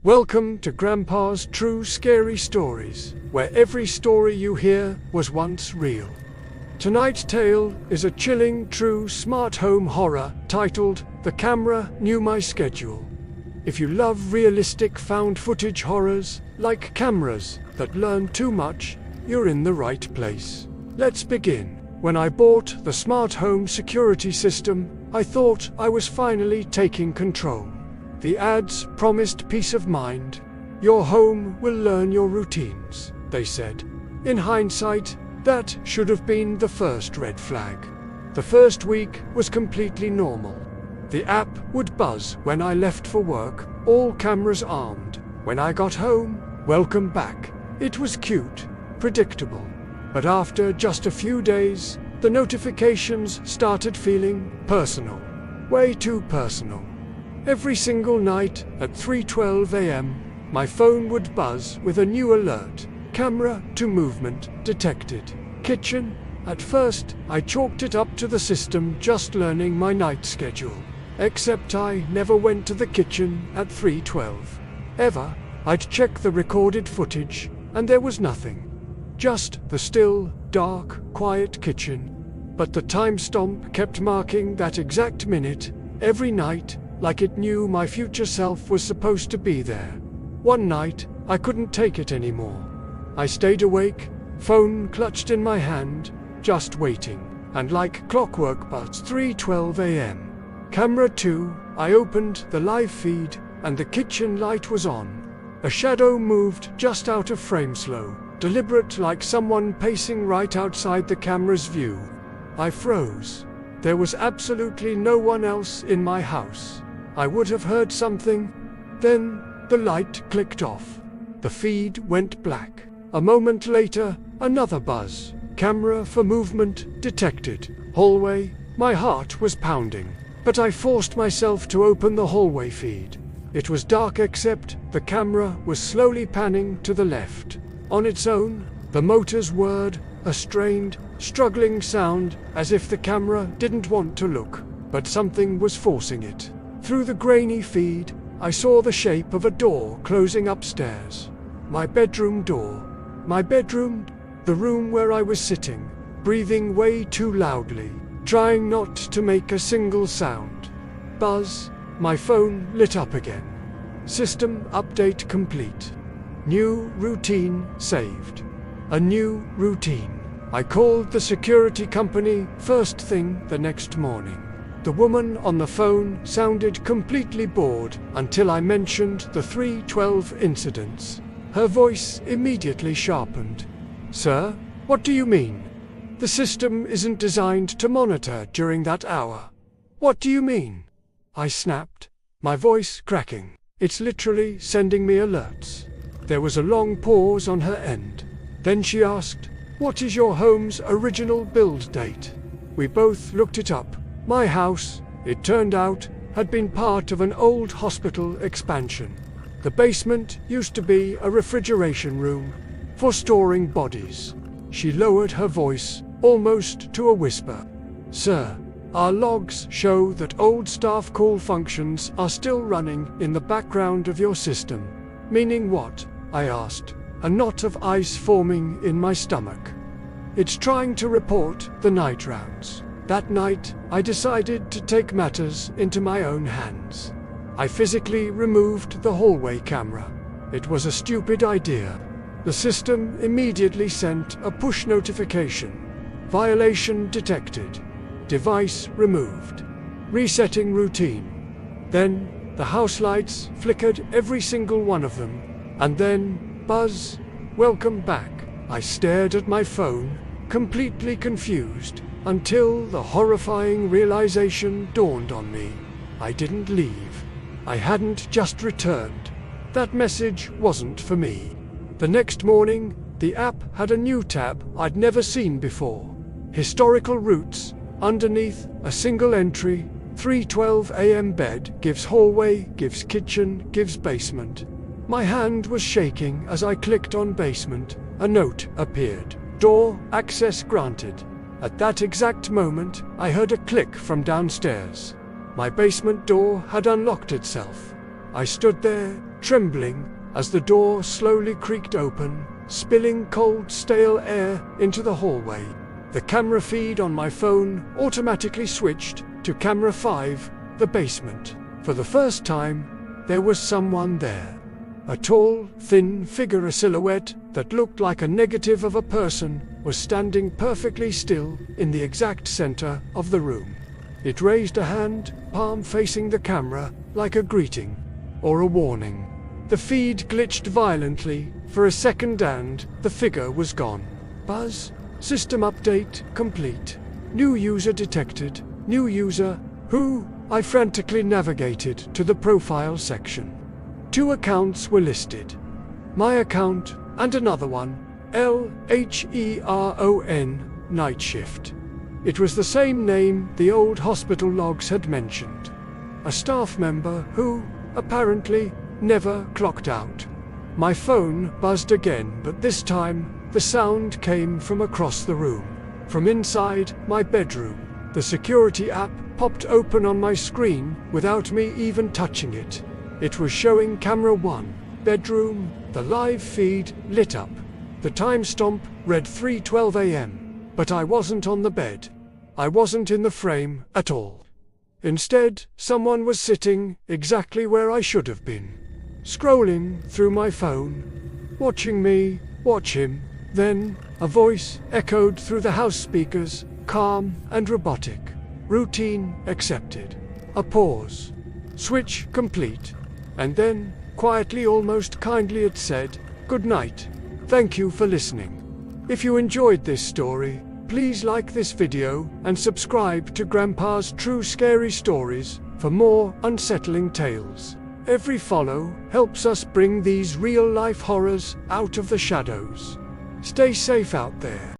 Welcome to Grandpa's True Scary Stories, where every story you hear was once real. Tonight's tale is a chilling, true smart home horror titled The Camera Knew My Schedule. If you love realistic found footage horrors, like cameras that learn too much, you're in the right place. Let's begin. When I bought the smart home security system, I thought I was finally taking control. The ads promised peace of mind. Your home will learn your routines, they said. In hindsight, that should have been the first red flag. The first week was completely normal. The app would buzz when I left for work, all cameras armed. When I got home, welcome back. It was cute, predictable. But after just a few days, the notifications started feeling personal. Way too personal. Every single night at 3:12 a.m., my phone would buzz with a new alert. Camera to movement detected. Kitchen. At first, I chalked it up to the system just learning my night schedule. Except I never went to the kitchen at 3:12. Ever. I'd check the recorded footage, and there was nothing. Just the still, dark, quiet kitchen. But the timestamp kept marking that exact minute, every night, like it knew my future self was supposed to be there. One night, I couldn't take it anymore. I stayed awake, phone clutched in my hand, just waiting, and like clockwork buzzed 3:12 a.m. Camera 2, I opened the live feed, and the kitchen light was on. A shadow moved just out of frame slow, deliberate like someone pacing right outside the camera's view. I froze. There was absolutely no one else in my house. I would have heard something. Then, the light clicked off. The feed went black. A moment later, another buzz. Camera for movement detected. Hallway. My heart was pounding. But I forced myself to open the hallway feed. It was dark except the camera was slowly panning to the left. On its own, the motors whirred, a strained, struggling sound, as if the camera didn't want to look, but something was forcing it. Through the grainy feed, I saw the shape of a door closing upstairs. My bedroom door. My bedroom, the room where I was sitting, breathing way too loudly, trying not to make a single sound. Buzz. My phone lit up again. System update complete. New routine saved. A new routine. I called the security company first thing the next morning. The woman on the phone sounded completely bored until I mentioned the 3:12 incidents. Her voice immediately sharpened. Sir, what do you mean? The system isn't designed to monitor during that hour. What do you mean? I snapped, my voice cracking. It's literally sending me alerts. There was a long pause on her end. Then she asked, what is your home's original build date? We both looked it up. My house, it turned out, had been part of an old hospital expansion. The basement used to be a refrigeration room for storing bodies. She lowered her voice, almost to a whisper. Sir, our logs show that old staff call functions are still running in the background of your system. Meaning what? I asked, a knot of ice forming in my stomach. It's trying to report the night rounds. That night, I decided to take matters into my own hands. I physically removed the hallway camera. It was a stupid idea. The system immediately sent a push notification. Violation detected. Device removed. Resetting routine. Then, the house lights flickered, every single one of them. And then, buzz. Welcome back. I stared at my phone, completely confused, until the horrifying realization dawned on me. I didn't leave. I hadn't just returned. That message wasn't for me. The next morning, the app had a new tab I'd never seen before. Historical routes. Underneath, a single entry. 3:12 a.m. bed gives hallway, gives kitchen, gives basement. My hand was shaking as I clicked on basement. A note appeared. Door access granted. At that exact moment, I heard a click from downstairs. My basement door had unlocked itself. I stood there, trembling as the door slowly creaked open, spilling cold, stale air into the hallway. The camera feed on my phone automatically switched to camera 5, the basement. For the first time, there was someone there. A tall, thin figure, a silhouette that looked like a negative of a person, was standing perfectly still in the exact center of the room. It raised a hand, palm facing the camera, like a greeting or a warning. The feed glitched violently for a second and the figure was gone. Buzz. System update complete. New user detected. New user, who? I frantically navigated to the profile section. 2 accounts were listed. My account and another one, LHERON, Night Shift. It was the same name the old hospital logs had mentioned. A staff member who, apparently, never clocked out. My phone buzzed again, but this time, the sound came from across the room. From inside my bedroom. The security app popped open on my screen without me even touching it. It was showing camera 1, bedroom. The live feed lit up. The timestamp read 3:12 a.m. But I wasn't on the bed. I wasn't in the frame at all. Instead, someone was sitting exactly where I should have been. Scrolling through my phone. Watching me watch him. Then, a voice echoed through the house speakers, calm and robotic. Routine accepted. A pause. Switch complete. And then, quietly, almost kindly, it said, "Good night. Thank you for listening. If you enjoyed this story, please like this video and subscribe to Grandpa's True Scary Stories for more unsettling tales. Every follow helps us bring these real-life horrors out of the shadows. Stay safe out there."